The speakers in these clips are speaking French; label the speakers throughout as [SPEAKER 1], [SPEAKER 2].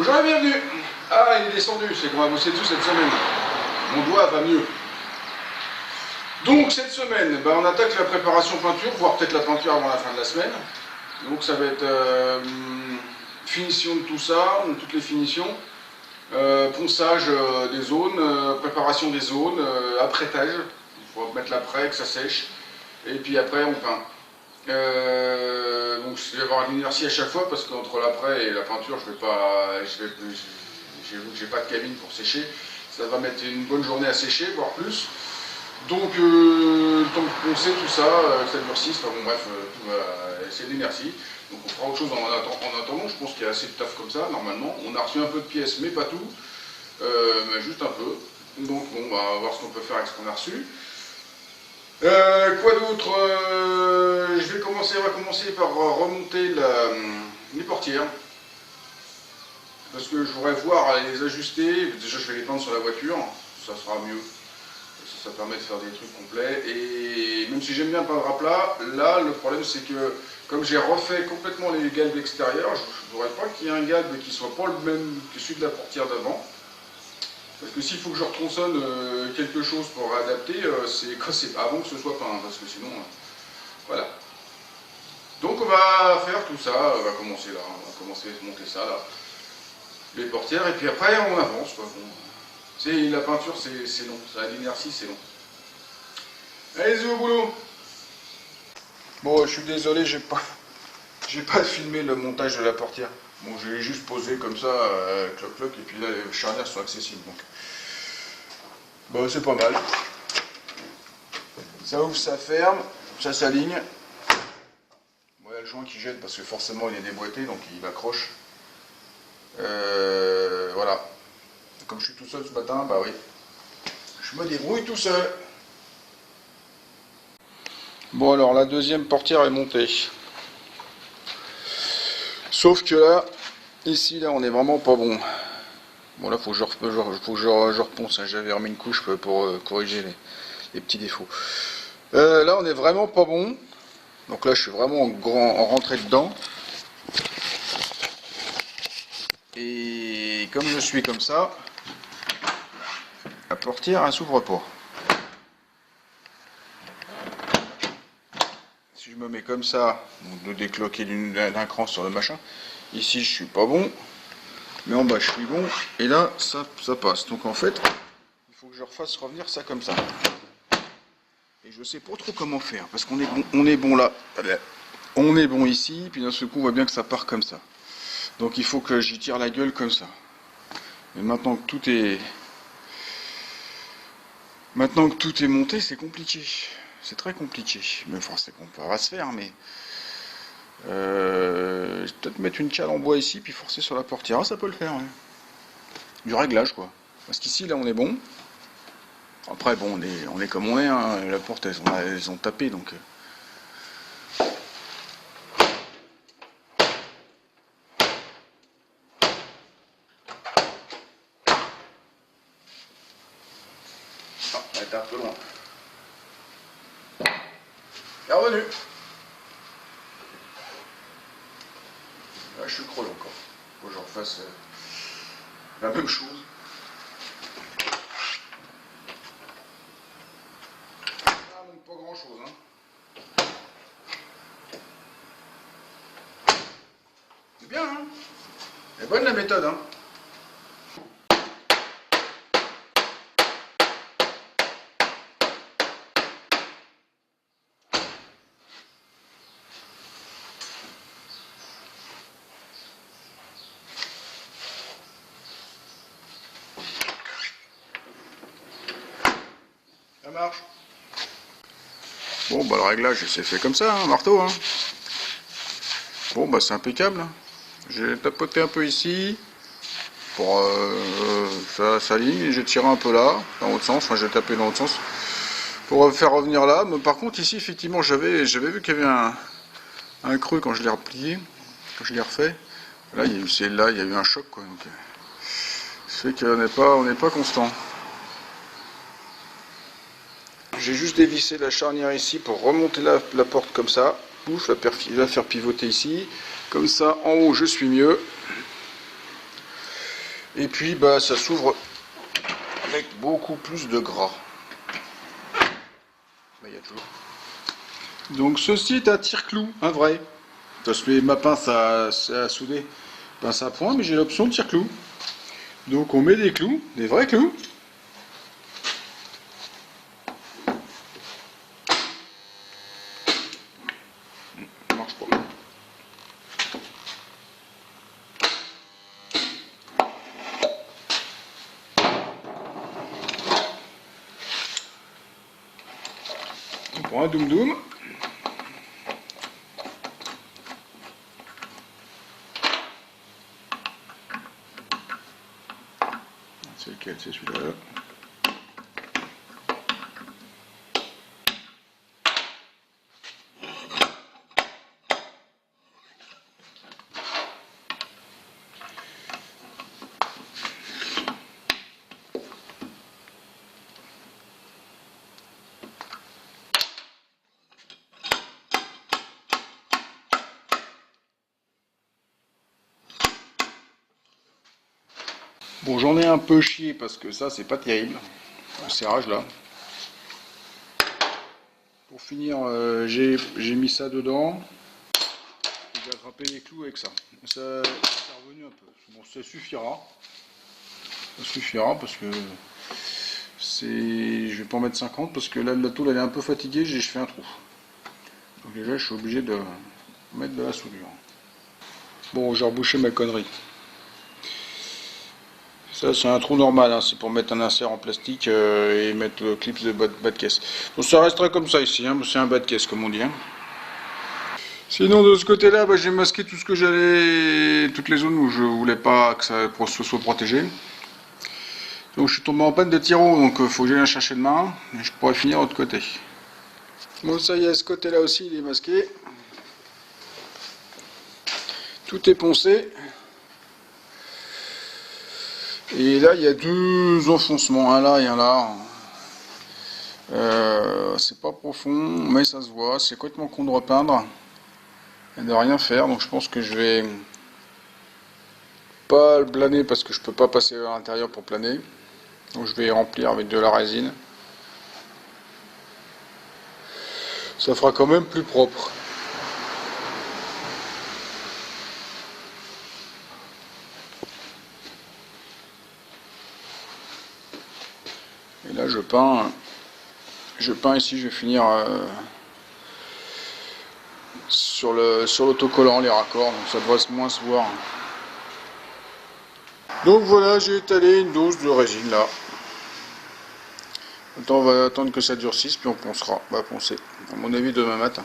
[SPEAKER 1] Bonjour et bienvenue. Ah, il est descendu, c'est qu'on va bosser dessus cette semaine. Mon doigt va mieux. Donc cette semaine, on attaque la préparation peinture, voire peut-être la peinture avant la fin de la semaine. Donc ça va être finition de tout ça, de toutes les finitions, ponçage des zones, préparation des zones, apprêtage. Il faut mettre l'après, que ça sèche, et puis après on peint. Donc je vais avoir une inertie à chaque fois parce qu'entre l'après et la peinture, j'ai pas de cabine pour sécher. Ça va mettre une bonne journée à sécher, voire plus. Donc le temps de poncer tout ça, que ça durcisse, enfin bon bref, c'est de l'inertie. Donc on fera autre chose en attendant, je pense qu'il y a assez de taf comme ça, normalement. On a reçu un peu de pièces, mais pas tout, mais juste un peu. Donc bon, on va voir ce qu'on peut faire avec ce qu'on a reçu. Quoi d'autre, on va commencer par remonter les portières. Parce que je voudrais voir les ajuster. Déjà je vais les peindre sur la voiture, ça sera mieux. Ça permet de faire des trucs complets. Et même si j'aime bien peindre à plat, là le problème c'est que comme j'ai refait complètement les galbes extérieures, je ne voudrais pas qu'il y ait un galbe qui soit pas le même que celui de la portière d'avant. Parce que s'il faut que je retronçonne quelque chose pour adapter, c'est avant que ce soit peint, parce que sinon, voilà. Donc on va faire tout ça, on va commencer là, on va commencer à monter ça là, les portières, et puis après on avance, quoi. Bon. La peinture c'est long, ça a l'inertie, c'est long. Allez-y au boulot. Bon, je suis désolé, j'ai pas filmé le montage de la portière. Bon, je l'ai juste posé comme ça, cloc cloc, et puis là les charnières sont accessibles. Donc. Bon, c'est pas mal. Ça ouvre, ça ferme, ça s'aligne. Bon, il y a le joint qui jette parce que forcément il est déboîté, donc il accroche. Voilà. Comme je suis tout seul ce matin, bah oui. Je me débrouille tout seul. Bon, alors la deuxième portière est montée. Sauf que là, ici, là, on est vraiment pas bon. Bon, là, faut que je reponce. Hein. J'avais remis une couche pour corriger les petits défauts. Là, on est vraiment pas bon. Donc là, je suis vraiment en rentrée dedans. Et comme je suis comme ça, la portière, elle s'ouvre pas. Si je me mets comme ça, de décloquer d'un cran sur le machin, ici, je suis pas bon. Mais en bas je suis bon, et là ça passe. Donc en fait, il faut que je refasse revenir ça comme ça. Et je sais pas trop comment faire, parce qu'on est bon là. On est bon ici, puis d'un seul coup on voit bien que ça part comme ça. Donc il faut que j'y tire la gueule comme ça. Et maintenant que tout est monté, c'est compliqué. C'est très compliqué. Mais enfin, c'est qu'on pourra se faire, mais je vais peut-être mettre une cale en bois ici, puis forcer sur la portière. Ah, ça peut le faire, ouais. Du réglage, quoi. Parce qu'ici, là, on est bon. Après, bon, on est comme on est, hein. La porte, elles ont tapé, donc... Ah, elle était un peu loin. Elle est revenue. Là, je suis creux encore. Faut que je refasse la même chose. Ah, donc pas grand chose, hein. C'est bien, hein. Elle est bonne la méthode, hein. Ça marche. Bon, bah le réglage, c'est fait comme ça, hein, marteau, hein. Bon, bah c'est impeccable. J'ai tapoté un peu ici pour ça s'aligne, et j'ai tiré un peu là, dans l'autre sens, enfin j'ai tapé dans l'autre sens pour faire revenir là. Mais par contre ici effectivement j'avais vu qu'il y avait un creux quand je l'ai replié, quand je l'ai refait. Là il y a eu un choc, quoi. Donc ça fait qu'on n'est pas constant. J'ai juste dévissé la charnière ici pour remonter la porte comme ça. Pouf, la faire pivoter ici. Comme ça, en haut, je suis mieux. Et puis bah ça s'ouvre avec beaucoup plus de gras. Bah, y a toujours. Donc ceci est un tire-clou, un vrai. Parce que ma pince à souder, pince à point, mais j'ai l'option de tire-clou. Donc on met des clous, des vrais clous. Ça marche pas. On prend un doum doum. C'est lequel? C'est celui-là. Bon, j'en ai un peu chié parce que ça, c'est pas terrible. Le serrage là. Pour finir, j'ai mis ça dedans. J'ai attrapé les clous avec ça. Ça c'est revenu un peu. Bon, ça suffira. Ça suffira parce que c'est. Je vais pas en mettre 50 parce que là, la tôle elle est un peu fatiguée. Je fais un trou. Donc déjà, je suis obligé de mettre de la soudure. Bon, j'ai rebouché ma connerie. Ça c'est un trou normal, hein, c'est pour mettre un insert en plastique et mettre le clip de bas de caisse. Donc ça restera comme ça ici, hein, c'est un bas de caisse comme on dit. Hein. Sinon de ce côté-là, bah, j'ai masqué tout ce que j'allais, toutes les zones où je voulais pas que ça soit protégé. Donc je suis tombé en panne de tiro, donc il faut que j'aille la chercher demain, et je pourrais finir de l'autre côté. Bon ça y est, ce côté-là aussi il est masqué. Tout est poncé. Et là, il y a deux enfoncements, un là et un là. C'est pas profond, mais ça se voit. C'est complètement con de repeindre et de rien faire. Donc je pense que je vais pas le planer parce que je peux pas passer à l'intérieur pour planer. Donc je vais remplir avec de la résine. Ça fera quand même plus propre. Et là je peins ici, je vais finir sur l'autocollant les raccords, donc ça devrait moins se voir. Donc voilà, j'ai étalé une dose de résine là. Maintenant on va attendre que ça durcisse puis on poncera, on va poncer, à mon avis demain matin.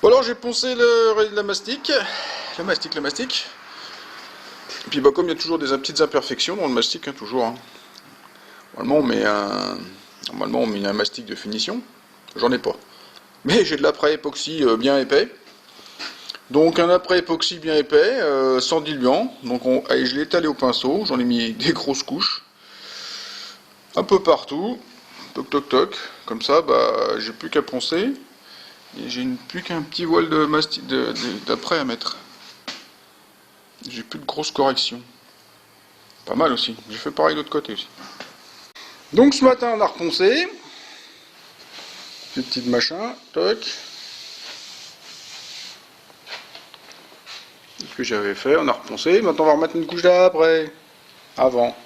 [SPEAKER 1] Bon alors j'ai poncé le mastic. Et puis bah, comme il y a toujours des petites imperfections dans le mastic, hein, toujours. Hein. Normalement on met un mastic de finition. J'en ai pas. Mais j'ai de l'après époxy bien épais. Donc un après époxy bien épais, sans diluant. Donc allez, je l'ai étalé au pinceau, j'en ai mis des grosses couches. Un peu partout. Toc toc toc. Comme ça, bah j'ai plus qu'à poncer. Et j'ai plus qu'un petit voile de mastic d'après à mettre. J'ai plus de grosses corrections. Pas mal aussi. J'ai fait pareil de l'autre côté aussi. Donc ce matin on a reponcé. Des petites machins. Toc. Ce que j'avais fait, on a reponcé. Maintenant on va remettre une couche d'après. Avant.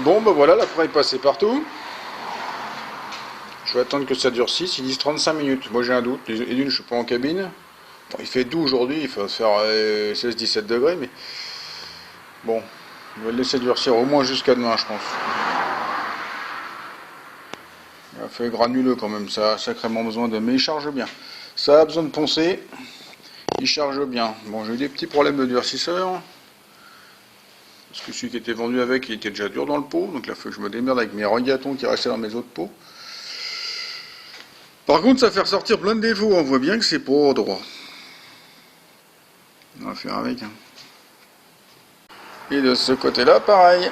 [SPEAKER 1] Bon bah voilà, l'appareil est passé partout. Je vais attendre que ça durcisse, ils disent 35 minutes. Moi j'ai un doute, et d'une je suis pas en cabine. Bon, il fait doux aujourd'hui, il faut faire 16-17 degrés, mais bon, on va le laisser durcir au moins jusqu'à demain je pense. Il a fait granuleux quand même, ça a sacrément besoin de... Mais il charge bien. Ça a besoin de poncer, il charge bien. Bon, j'ai eu des petits problèmes de durcisseur. Parce que celui qui était vendu avec, il était déjà dur dans le pot. Donc là, il faut que je me démerde avec mes regatons qui restaient dans mes autres pots. Par contre, ça fait ressortir plein de défauts. On voit bien que c'est pas droit. On va faire avec. Hein. Et de ce côté-là, pareil.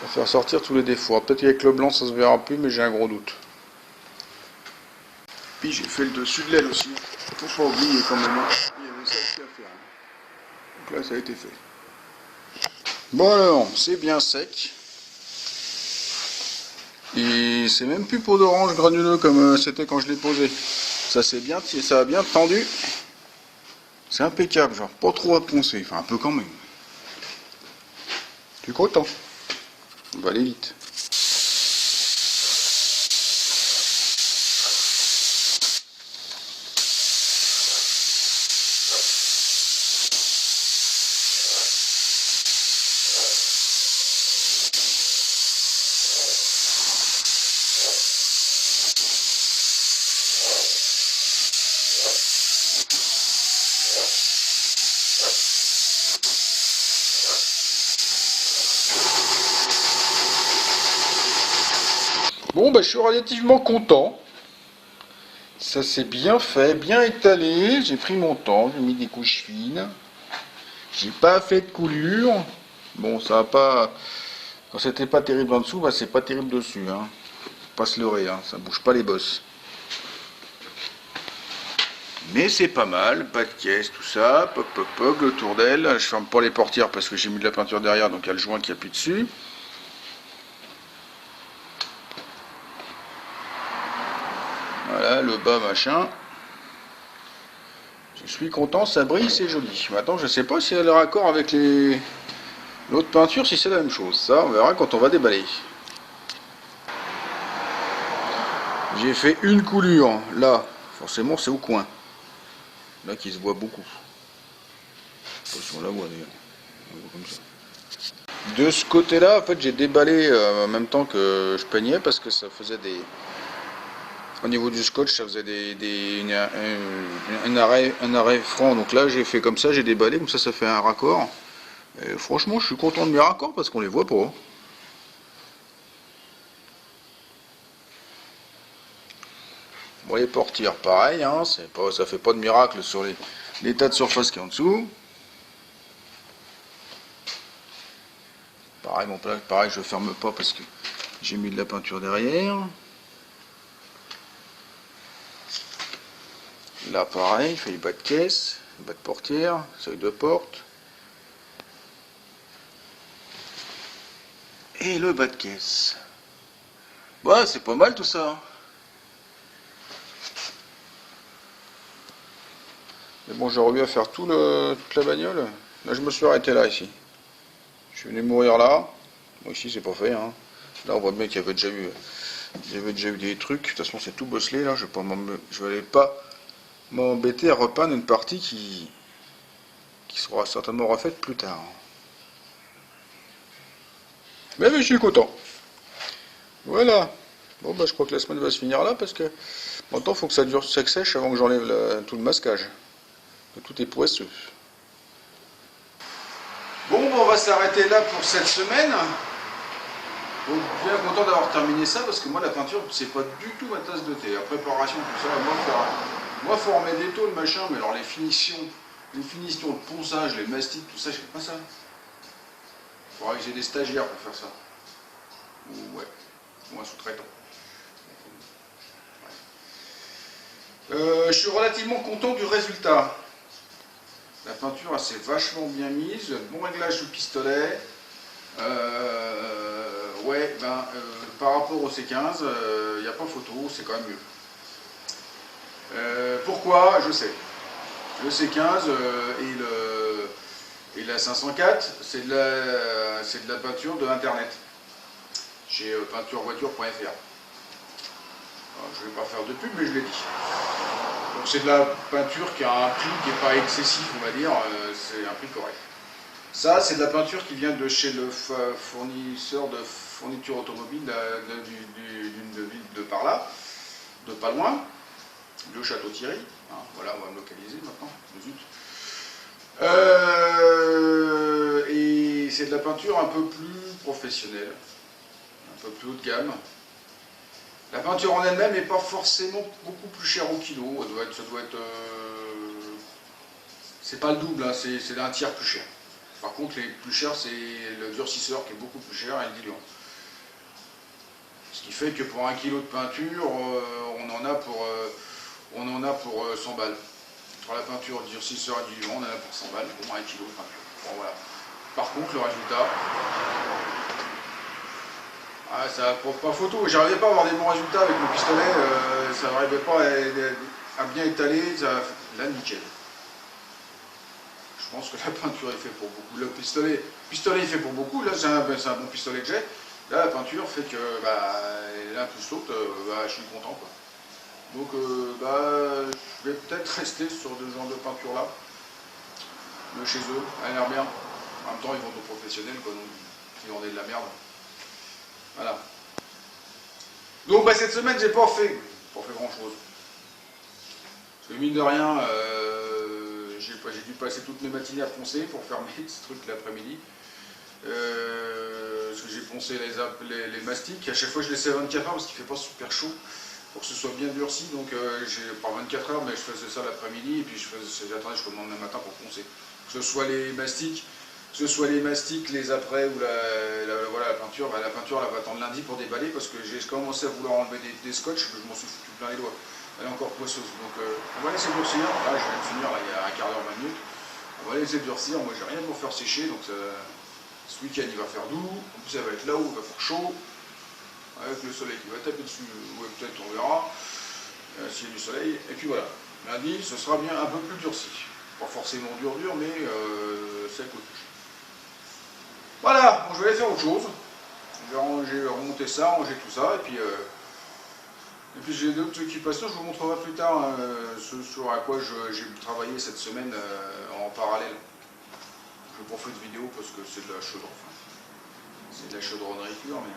[SPEAKER 1] Ça fait ressortir tous les défauts. Peut-être qu'avec le blanc, ça se verra plus, mais j'ai un gros doute. Puis j'ai fait le dessus de l'aile aussi. Faut pas oublier quand même. Il y avait ça aussi à faire. Donc là, ça a été fait. Bon alors, c'est bien sec. Et c'est même plus peau d'orange granuleux comme c'était quand je l'ai posé. Ça c'est bien, ça a bien tendu. C'est impeccable, genre pas trop à poncer, enfin un peu quand même. Tu es content? On va aller vite. Bon, bah, je suis relativement content. Ça s'est bien fait, bien étalé. J'ai pris mon temps, j'ai mis des couches fines. J'ai pas fait de coulure. Bon, ça va pas. Quand c'était pas terrible en dessous, bah, c'est pas terrible dessus. Hein. Faut pas se leurrer, hein. Ça bouge pas les bosses. Mais c'est pas mal, pas de caisse, tout ça. Poc, poc, poc, le tour d'aile. Je ferme pas les portières parce que j'ai mis de la peinture derrière, donc il y a le joint qui appuie dessus. Voilà, le bas machin. Je suis content, ça brille, c'est joli. Maintenant, je sais pas si elle a le raccord avec l'autre peinture, si c'est la même chose. Ça, on verra quand on va déballer. J'ai fait une coulure, là. Forcément, c'est au coin. Là, qui se voit beaucoup. Je sais pas si on la voit d'ailleurs. On voit comme ça. De ce côté-là, en fait, j'ai déballé en même temps que je peignais parce que ça faisait des... Au niveau du scotch, ça faisait un arrêt franc. Donc là, j'ai fait comme ça, j'ai déballé, comme ça fait un raccord. Et franchement, je suis content de mes raccords parce qu'on les voit pas. Bon, les portières, pareil, hein, ça fait pas de miracle sur les tas de surface qui est en dessous. Pareil, bon, pareil, je ferme pas parce que j'ai mis de la peinture derrière. Là, pareil, il fait les bas de caisse, les bas de portière, seuil de porte. Et le bas de caisse. Ouais, c'est pas mal tout ça. Mais bon, j'aurais eu à faire toute la bagnole. Là, je me suis arrêté là, ici. Je suis venu mourir là. Bon, ici, c'est pas fait. Hein. Là, on voit bien qu'il y avait déjà eu des trucs. De toute façon, c'est tout bosselé. Là, je vais pas m'embêter à repeindre une partie qui sera certainement refaite plus tard. Mais je suis content. Voilà. Bon, bah, je crois que la semaine va se finir là parce que maintenant, il faut que ça dure, ça sèche avant que j'enlève tout le masquage. Tout est poisseux. Bon, on va s'arrêter là pour cette semaine. Donc, bien content d'avoir terminé ça parce que moi, la peinture, c'est pas du tout ma tasse de thé. La préparation, tout ça, moi, faut remettre des taux, le machin, mais alors les finitions, de ponçage, les mastiques, tout ça, je fais pas ça. Il faudra que j'ai des stagiaires pour faire ça. Ou ouais, ou un sous-traitant. Je suis relativement content du résultat. La peinture, elle s'est vachement bien mise, bon réglage du pistolet. par rapport au C15, il n'y a pas photo, c'est quand même mieux. Pourquoi? Je sais. Le C15 et la 504, c'est de la peinture de Internet, chez peinturevoiture.fr. Je ne vais pas faire de pub, mais je l'ai dit. Donc c'est de la peinture qui a un prix qui n'est pas excessif, on va dire, c'est un prix correct. Ça, c'est de la peinture qui vient de chez le fournisseur de fourniture automobile d'une ville de par là, de pas loin, le Château Thierry. Hein, voilà, on va me localiser maintenant. Zut. Et c'est de la peinture un peu plus professionnelle, un peu plus haut de gamme. La peinture en elle-même n'est pas forcément beaucoup plus chère au kilo. Ça doit être c'est pas le double, hein, c'est un tiers plus cher. Par contre, les plus chers, c'est le durcisseur qui est beaucoup plus cher et le diluant. Ce qui fait que pour 1 kg de peinture, on en a pour 100 balles. Pour la peinture, durcisseur et diluant, on en a pour 100 balles pour 1 kg de peinture. Bon, voilà. Par contre, le résultat, ça n'approuve pas photo. J'arrivais pas à avoir des bons résultats avec mon pistolet, ça n'arrivait pas à bien étaler, là nickel. Je pense que la peinture est faite pour beaucoup. Le pistolet est fait pour beaucoup, là c'est un bon pistolet que j'ai. Là la peinture fait que l'un plus l'autre, je suis content quoi. Donc je vais peut-être rester sur ce genre de peinture là. De chez eux, elle a l'air bien. En même temps ils vendent aux professionnels quoi, donc ils vendaient de la merde. Voilà. Donc cette semaine j'ai pas fait grand chose. Parce que mine de rien, j'ai dû passer toutes mes matinées à poncer pour faire mes trucs l'après-midi. Parce que j'ai poncé les mastiques. À chaque fois je laissais à 24 heures parce qu'il ne fait pas super chaud pour que ce soit bien durci. Donc j'ai pas 24 heures, mais je faisais ça l'après-midi et puis j'attendais jusqu'au lendemain matin pour poncer. Que ce soit les mastiques, les apprêts ou voilà, la peinture. La peinture elle va attendre lundi pour déballer parce que j'ai commencé à vouloir enlever des scotch, je m'en suis foutu plein les doigts. Elle est encore poisseuse. Donc on va laisser durcir. Là je viens de finir, là, il y a un quart d'heure, 20 minutes. On va laisser durcir. Moi j'ai rien pour faire sécher, donc ce week-end il va faire doux. En plus ça va être là où il va faire chaud. Avec le soleil qui va taper dessus, ouais, peut-être on verra. S'il y a du soleil. Et puis voilà. Lundi ce sera bien un peu plus durci. Pas forcément dur, mais sec au touche. Voilà, bon, je vais aller faire autre chose. J'ai remonté ça, ranger tout ça, et puis j'ai d'autres occupations, je vous montrerai plus tard ce sur à quoi j'ai travaillé cette semaine en parallèle. Je n'ai pas fait de vidéo parce que c'est de la chaudron, c'est de la chaudronnerie pure, mais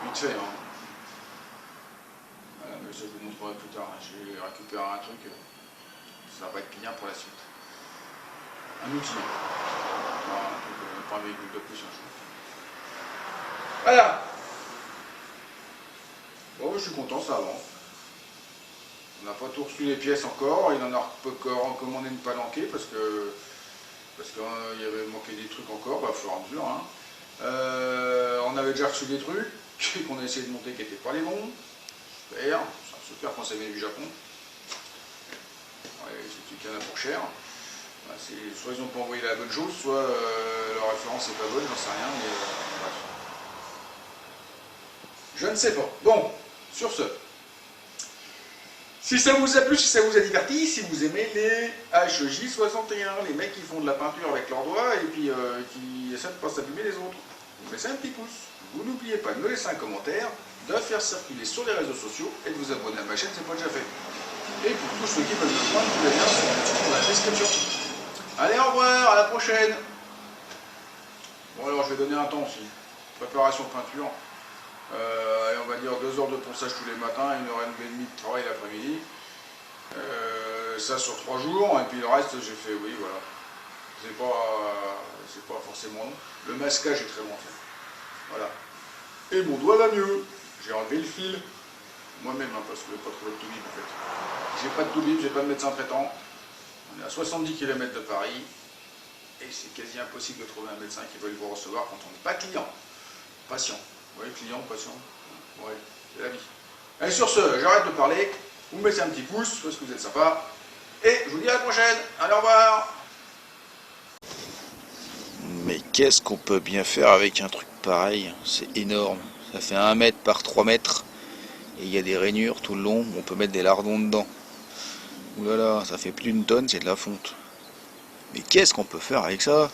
[SPEAKER 1] vite fait. Hein. Voilà, mais ça je vous montrerai plus tard. J'ai récupéré un truc, ça va être bien pour la suite. Un outil. Voilà, un truc, pas un véhicule de plus. Voilà. Bon, je suis content, ça avance. On n'a pas tout reçu les pièces encore, il en a encore commandé une palanquée parce qu'il y avait manqué des trucs encore, au fur et à mesure. Hein. On avait déjà reçu des trucs qu'on a essayé de monter qui n'étaient pas les bons. Super, c'est super quand ça vient du Japon. Ouais, c'est qu'il y en a pour cher. Soit ils n'ont pas envoyé la bonne chose, soit leur référence n'est pas bonne, j'en sais rien, mais bref. Je ne sais pas. Bon, sur ce, si ça vous a plu, si ça vous a diverti, si vous aimez les HJ61, les mecs qui font de la peinture avec leurs doigts et puis qui essaient de ne pas s'abîmer les autres, vous laissez un petit pouce. Vous n'oubliez pas de me laisser un commentaire, de faire circuler sur les réseaux sociaux et de vous abonner à ma chaîne, c'est pas déjà fait. Et pour tous ceux qui veulent me joindre, tous les liens sont dans la description. Allez, au revoir, à la prochaine. Bon alors je vais donner un temps aussi. Préparation peinture. Et on va dire 2 heures de ponçage tous les matins, 1h30 de travail l'après-midi. Ça sur 3 jours, et puis le reste j'ai fait, oui voilà. C'est pas forcément long. Le masquage est très bon fait. Voilà. Et mon doigt va mieux. J'ai enlevé le fil. Moi-même, hein, parce que je n'ai pas trouvé de tout bib en fait. J'ai pas de tout bib, j'ai pas de médecin traitant. On est à 70 km de Paris. Et c'est quasi impossible de trouver un médecin qui veuille vous recevoir quand on n'est pas client. Patient. Oui, client, patient. Ouais, c'est la vie. Allez, sur ce, j'arrête de parler. Vous me mettez un petit pouce parce que vous êtes sympa. Et je vous dis à la prochaine. Allez, au revoir.
[SPEAKER 2] Mais qu'est-ce qu'on peut bien faire avec un truc pareil? C'est énorme. Ça fait 1 mètre par 3 mètres. Et il y a des rainures tout le long. On peut mettre des lardons dedans. Ouh là là, ça fait plus d'une tonne, c'est de la fonte. Mais qu'est-ce qu'on peut faire avec ça?